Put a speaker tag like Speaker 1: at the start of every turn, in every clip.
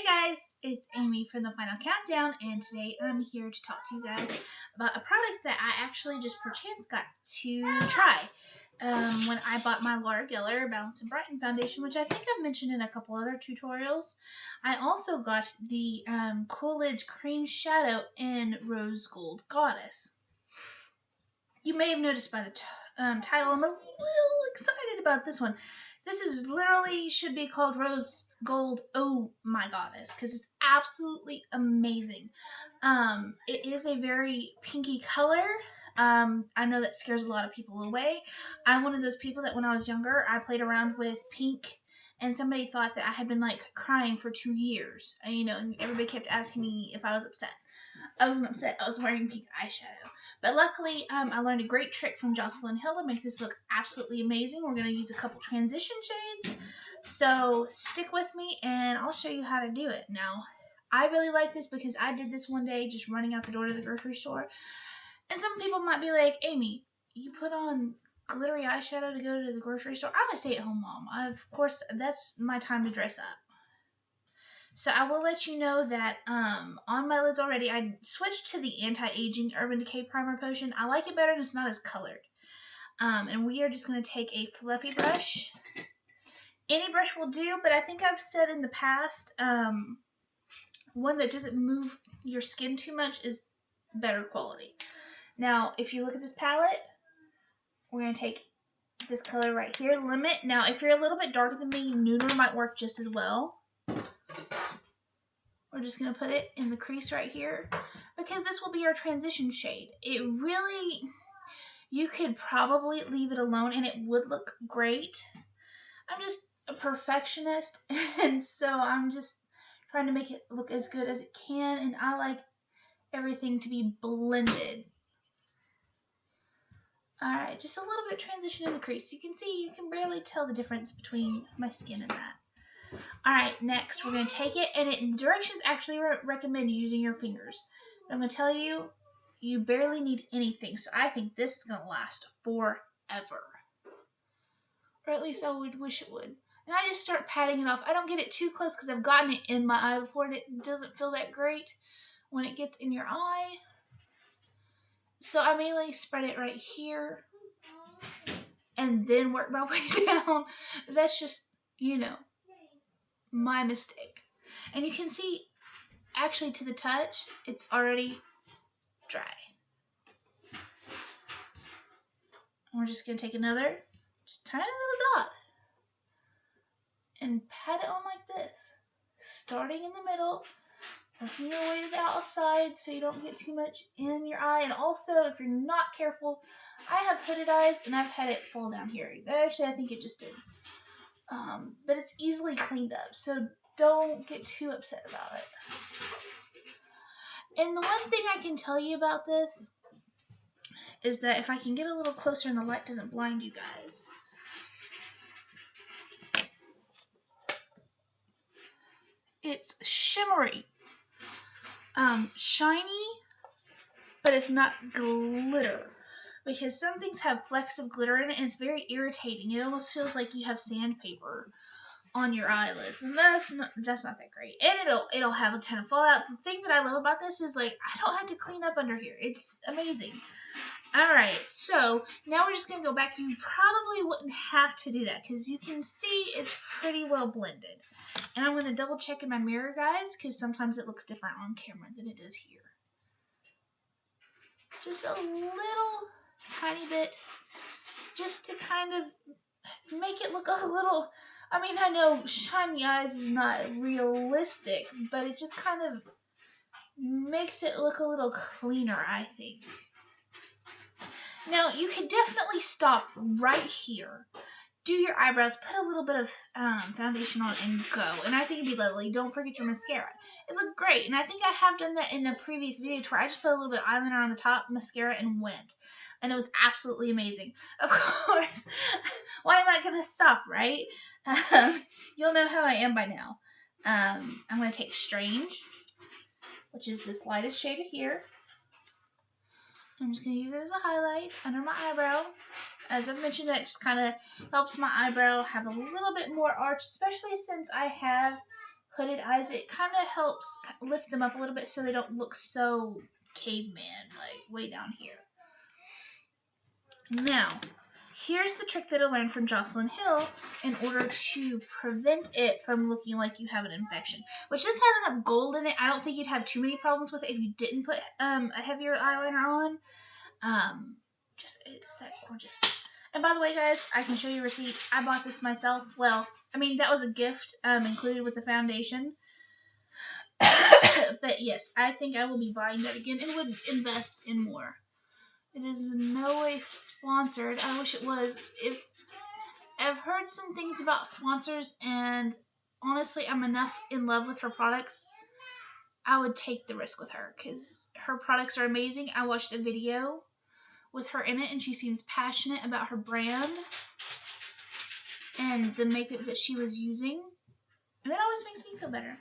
Speaker 1: guys, it's Amy from the Final Countdown, and today I'm here to talk to you guys about a product that I actually just perchance got to try when I bought my Laura Geller Balance and Brighten foundation, which I think I've mentioned in a couple other tutorials. I also got the Coolidge Cream Shadow in Rose Gold Goddess. You may have noticed by the title, I'm a little excited about this one. This is literally should be called Rose Gold Oh My Goddess because it's absolutely amazing. It is a very pinky color. I know that scares a lot of people away. I'm one of those people that when I was younger, I played around with pink, and somebody thought that I had been like crying for 2 years. And everybody kept asking me if I was upset. I wasn't upset. I was wearing pink eyeshadow. But luckily, I learned a great trick from Jocelyn Hill to make this look absolutely amazing. We're going to use a couple transition shades. So stick with me and I'll show you how to do it. Now, I really like this because I did this one day just running out the door to the grocery store. And some people might be like, Amy, you put on glittery eyeshadow to go to the grocery store? I'm a stay-at-home mom. Of course, that's my time to dress up. So I will let you know that on my lids already, I switched to the anti-aging Urban Decay Primer Potion. I like it better and it's not as colored. And we are just going to take a fluffy brush. Any brush will do, but I think I've said in the past, one that doesn't move your skin too much is better quality. Now, if you look at this palette, we're going to take this color right here, Limit. Now, if you're a little bit darker than me, Nooner might work just as well. We're just going to put it in the crease right here because this will be our transition shade. It really, you could probably leave it alone and it would look great. I'm just a perfectionist, and so I'm just trying to make it look as good as it can, and I like everything to be blended. Alright, just a little bit transition in the crease. You can see, you can barely tell the difference between my skin and that. Alright, next we're going to take it, and the directions actually recommend using your fingers. But I'm going to tell you, you barely need anything, so I think this is going to last forever. Or at least I would wish it would. And I just start patting it off. I don't get it too close because I've gotten it in my eye before, and it doesn't feel that great when it gets in your eye. So I mainly spread it right here, and then work my way down. That's just, my mistake. And you can see, actually to the touch, it's already dry. And we're just going to take another, just tiny little dot, and pat it on like this, starting in the middle, working your way to the outside so you don't get too much in your eye. And also, if you're not careful, I have hooded eyes and I've had it fall down here. Actually, I think it just did. But it's easily cleaned up, so don't get too upset about it. And the one thing I can tell you about this is that if I can get a little closer and the light doesn't blind you guys, it's shimmery, shiny, but it's not glitter. Because some things have flecks of glitter in it, and it's very irritating. It almost feels like you have sandpaper on your eyelids, and that's not that great. And it'll have a ton of fallout. The thing that I love about this is, like, I don't have to clean up under here. It's amazing. Alright, so now we're just going to go back. You probably wouldn't have to do that because you can see it's pretty well blended. And I'm going to double check in my mirror, guys, because sometimes it looks different on camera than it does here. Just a little tiny bit, just to kind of make it look a little, I know shiny eyes is not realistic, but it just kind of makes it look a little cleaner, I think. Now, you can definitely stop right here, do your eyebrows, put a little bit of foundation on and go, and I think it'd be lovely. Don't forget your mascara. It looked great, and I think I have done that in a previous video where I just put a little bit of eyeliner on the top, mascara, and went. And it was absolutely amazing. Of course, why am I going to stop, right? You'll know how I am by now. I'm going to take Strange, which is this lightest shade of here. I'm just going to use it as a highlight under my eyebrow. As I've mentioned, that just kind of helps my eyebrow have a little bit more arch, especially since I have hooded eyes, it kind of helps lift them up a little bit so they don't look so caveman, like way down here. Now, here's the trick that I learned from Jocelyn Hill in order to prevent it from looking like you have an infection, which just has enough gold in it. I don't think you'd have too many problems with it if you didn't put a heavier eyeliner on. Just, it's that gorgeous. And by the way, guys, I can show you a receipt. I bought this myself. Well, I mean, that was a gift included with the foundation. But yes, I think I will be buying that again and would invest in more. It is in no way sponsored. I wish it was. If I've heard some things about sponsors, and honestly, I'm enough in love with her products. I would take the risk with her because her products are amazing. I watched a video with her in it, and she seems passionate about her brand and the makeup that she was using, and that always makes me feel better.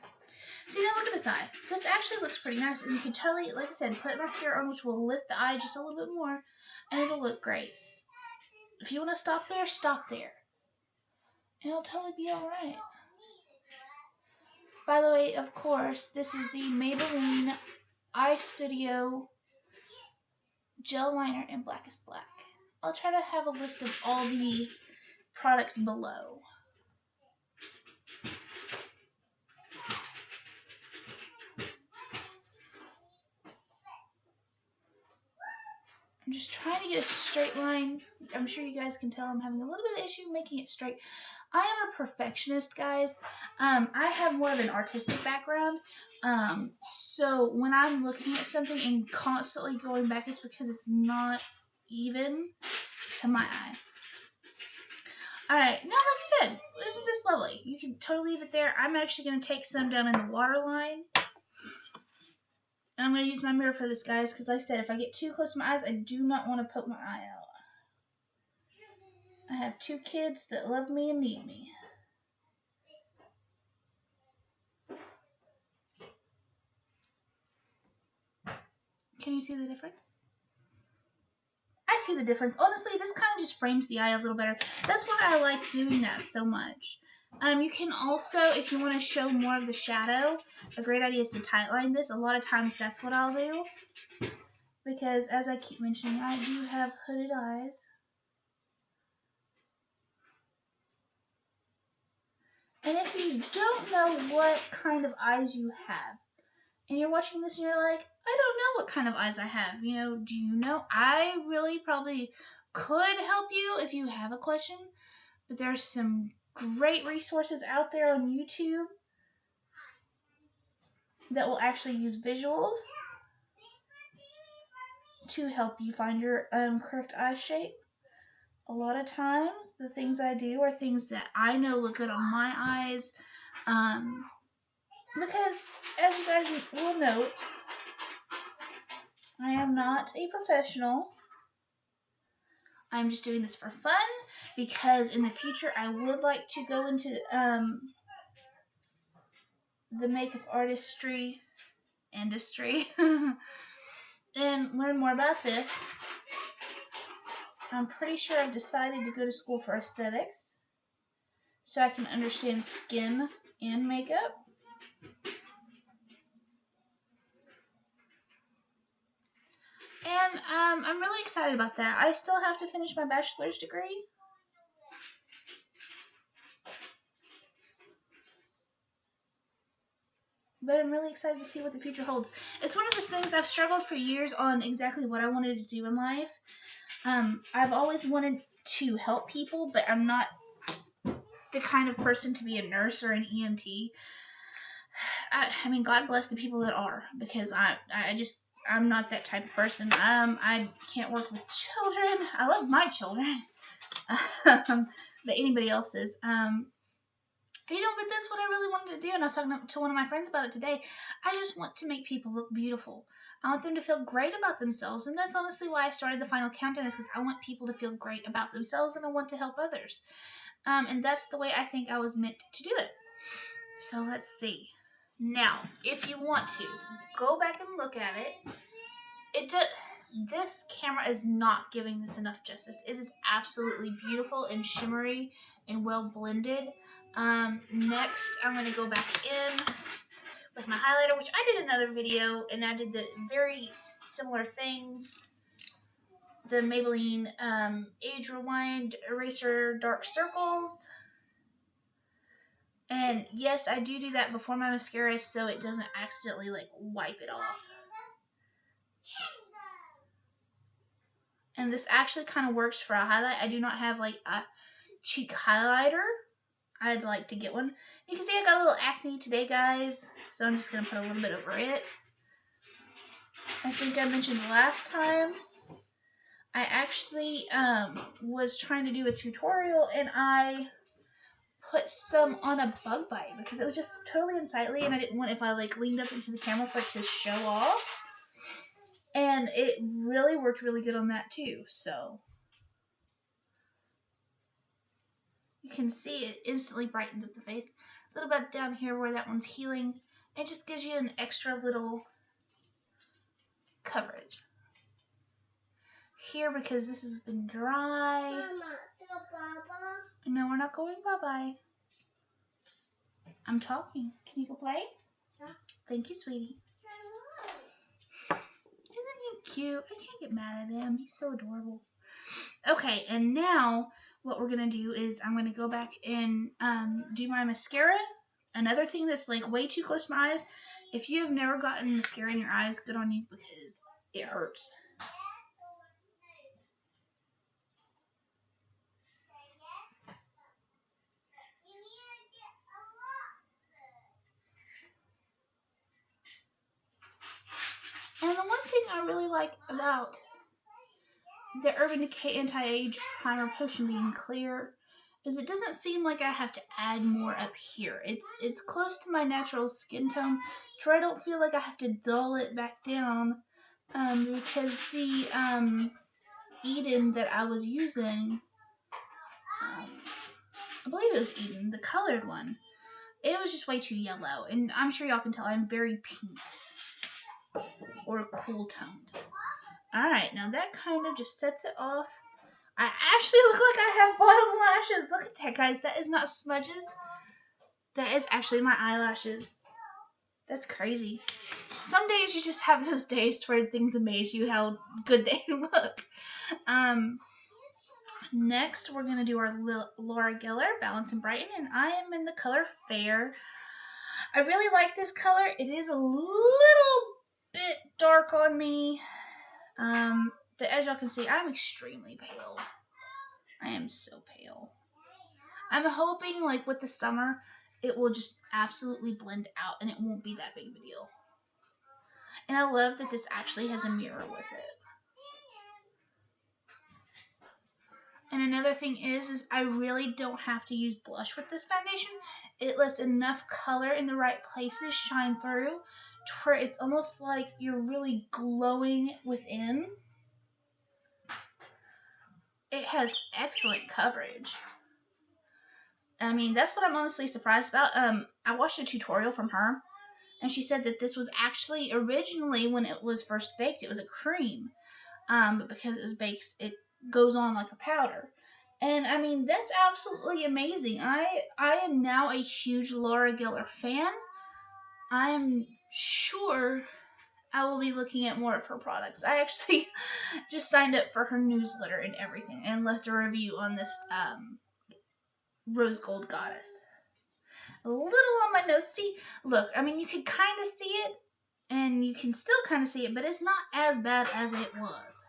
Speaker 1: See, now look at this eye. This actually looks pretty nice, and you can totally, like I said, put mascara on, which will lift the eye just a little bit more, and it'll look great. If you want to stop there, stop there. It'll totally be alright. By the way, of course, this is the Maybelline Eye Studio Gel Liner in Blackest Black. I'll try to have a list of all the products below. I'm just trying to get a straight line. I'm sure you guys can tell I'm having a little bit of issue making it straight. I am a perfectionist, guys. I have more of an artistic background. So when I'm looking at something and constantly going back, it's because it's not even to my eye. Alright, now like I said, isn't this lovely? You can totally leave it there. I'm actually going to take some down in the waterline. And I'm going to use my mirror for this, guys, because like I said, if I get too close to my eyes, I do not want to poke my eye out. I have 2 kids that love me and need me. Can you see the difference? I see the difference. Honestly, this kind of just frames the eye a little better. That's why I like doing that so much. You can also, if you want to show more of the shadow, a great idea is to tightline this. A lot of times that's what I'll do. Because, as I keep mentioning, I do have hooded eyes. And if you don't know what kind of eyes you have, and you're watching this and you're like, I don't know what kind of eyes I have. You know, do you know? I really probably could help you if you have a question. But there's some great resources out there on YouTube that will actually use visuals to help you find your correct eye shape. A lot of times, the things I do are things that I know look good on my eyes. Because, as you guys will note, I am not a professional. I'm just doing this for fun because in the future I would like to go into the makeup artistry industry and learn more about this. I'm pretty sure I've decided to go to school for aesthetics so I can understand skin and makeup. And I'm really excited about that. I still have to finish my bachelor's degree. But I'm really excited to see what the future holds. It's one of those things I've struggled for years on exactly what I wanted to do in life. I've always wanted to help people, but I'm not the kind of person to be a nurse or an EMT. I mean, God bless the people that are, because I'm not that type of person. I can't work with children. I love my children. But anybody else's. But that's what I really wanted to do, and I was talking to one of my friends about it today. I just want to make people look beautiful. I want them to feel great about themselves, and that's honestly why I started the Final Countdown, is because I want people to feel great about themselves, and I want to help others. And that's the way I think I was meant to do it. So let's see. Now, if you want to, go back and look at it. this camera is not giving this enough justice. It is absolutely beautiful and shimmery and well blended. Next, I'm going to go back in with my highlighter, which I did another video, and I did the very similar things. The Maybelline Age Rewind Eraser Dark Circles. And yes, I do that before my mascara so it doesn't accidentally like wipe it off. And this actually kind of works for a highlight. I do not have like a cheek highlighter. I'd like to get one. You can see I got a little acne today, guys, so I'm just going to put a little bit over it. I think I mentioned last time I actually was trying to do a tutorial, and I put some on a bug bite because it was just totally unsightly, and I didn't want, if I like leaned up into the camera, for it to show off. And it really worked really good on that too. So you can see it instantly brightens up the face. A little bit down here where that one's healing. It just gives you an extra little coverage. Here, because this has been dry.
Speaker 2: Mama, go bye-bye.
Speaker 1: No, we're not going bye-bye. I'm talking. Can you go play?
Speaker 2: Yeah.
Speaker 1: Thank you, sweetie. Isn't he cute? I can't get mad at him. He's so adorable. Okay, and now what we're going to do is I'm going to go back and do my mascara. Another thing that's like way too close to my eyes. If you have never gotten mascara in your eyes, good on you because it hurts. And the one thing I really like about the Urban Decay Anti-Age Primer Potion being clear is it doesn't seem like I have to add more up here. It's close to my natural skin tone, where I don't feel like I have to dull it back down because the Eden that I was using, I believe it was Eden, the colored one, it was just way too yellow. And I'm sure y'all can tell I'm very pink or cool toned. Alright, now that kind of just sets it off. I actually look like I have bottom lashes. Look at that, guys. That is not smudges. That is actually my eyelashes. That's crazy. Some days you just have those days where things amaze you how good they look. Next, we're going to do our Laura Geller Balance and Brighten, and I am in the color Fair. I really like this color. It is a little bit dark on me. But as y'all can see, I'm extremely pale. I am so pale. I'm hoping, like, with the summer, it will just absolutely blend out and it won't be that big of a deal. And I love that this actually has a mirror with it. And another thing is I really don't have to use blush with this foundation. It lets enough color in the right places shine through to where it's almost like you're really glowing within. It has excellent coverage. I mean, that's what I'm honestly surprised about. I watched a tutorial from her, and she said that this was actually originally, when it was first baked, it was a cream. But because it was baked, it goes on like a powder. And I mean, that's absolutely amazing. I am now a huge Laura Geller fan. I'm sure I will be looking at more of her products. I actually just signed up for her newsletter and everything and left a review on this Rose Gold Goddess. A little on my nose. See, look, I mean, you can kind of see it, and you can still kind of see it, but it's not as bad as it was.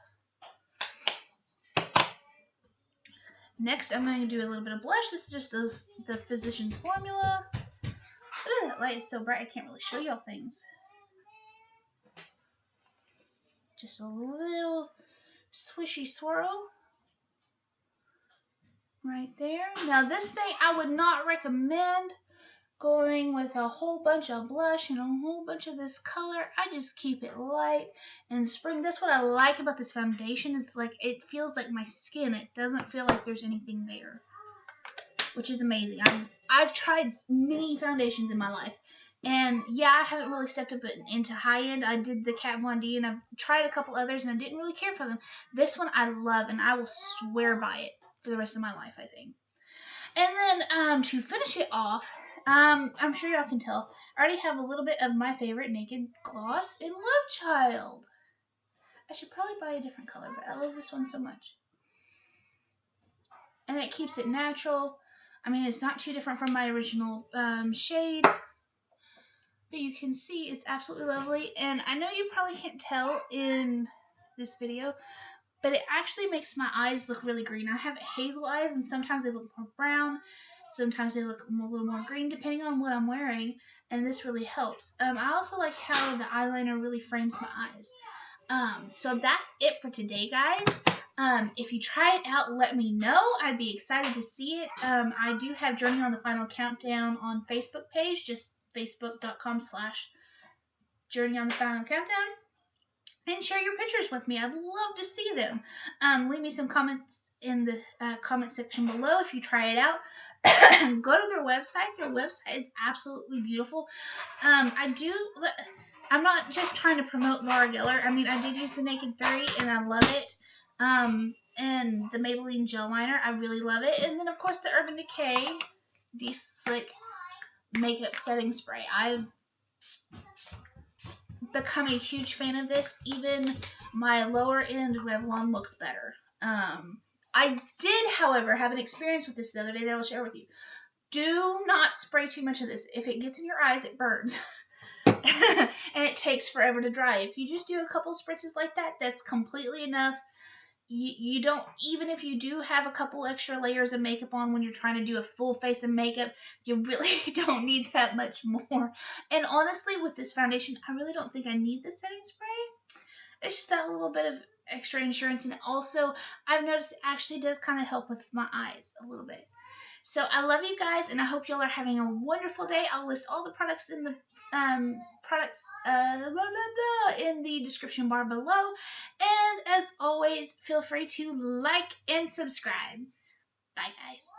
Speaker 1: Next, I'm going to do a little bit of blush. This is just the Physicians Formula. Ooh, that light is so bright, I can't really show y'all things. Just a little swishy swirl right there. Now, this thing, I would not recommend going with a whole bunch of blush and a whole bunch of this color. I just keep it light and spring. That's what I like about this foundation. Is like it feels like my skin. It doesn't feel like there's anything there, which is amazing. I've tried many foundations in my life, And yeah, I haven't really stepped up into high end. I did the Kat Von D, and I've tried a couple others, and I didn't really care for them. This one I love, and I will swear by it for the rest of my life, I think. And then to finish it off, I'm sure y'all can tell, I already have a little bit of my favorite Naked Gloss in Love Child. I should probably buy a different color, but I love this one so much. And it keeps it natural. I mean, it's not too different from my original shade. But you can see it's absolutely lovely. And I know you probably can't tell in this video, but it actually makes my eyes look really green. I have hazel eyes, and sometimes they look more brown. Sometimes they look a little more green, depending on what I'm wearing. And this really helps. I also like how the eyeliner really frames my eyes. So that's it for today, guys. If you try it out, let me know. I'd be excited to see it. I do have Journey on the Final Countdown on Facebook page, just facebook.com/Journey on the Final Countdown. And share your pictures with me. I'd love to see them. Leave me some comments in the comment section below if you try it out. Go to their website. Their website is absolutely beautiful. I'm not just trying to promote Laura Geller. I mean, I did use the Naked 3, and I love it. And the Maybelline Gel Liner, I really love it. And then, of course, the Urban Decay De-Slick Makeup Setting Spray. I've become a huge fan of this. Even my lower end Revlon looks better. I did, however, have an experience with this the other day that I'll share with you. Do not spray too much of this. If it gets in your eyes, it burns. And it takes forever to dry. If you just do a couple spritzes like that, that's completely enough. You don't, even if you do have a couple extra layers of makeup on when you're trying to do a full face of makeup, you really don't need that much more. And honestly, with this foundation, I really don't think I need the setting spray. It's just that little bit of extra insurance. And also, I've noticed it actually does kind of help with my eyes a little bit. So I love you guys, and I hope y'all are having a wonderful day. I'll list all the products in the in the description bar below. And as always, feel free to like and subscribe. Bye, guys.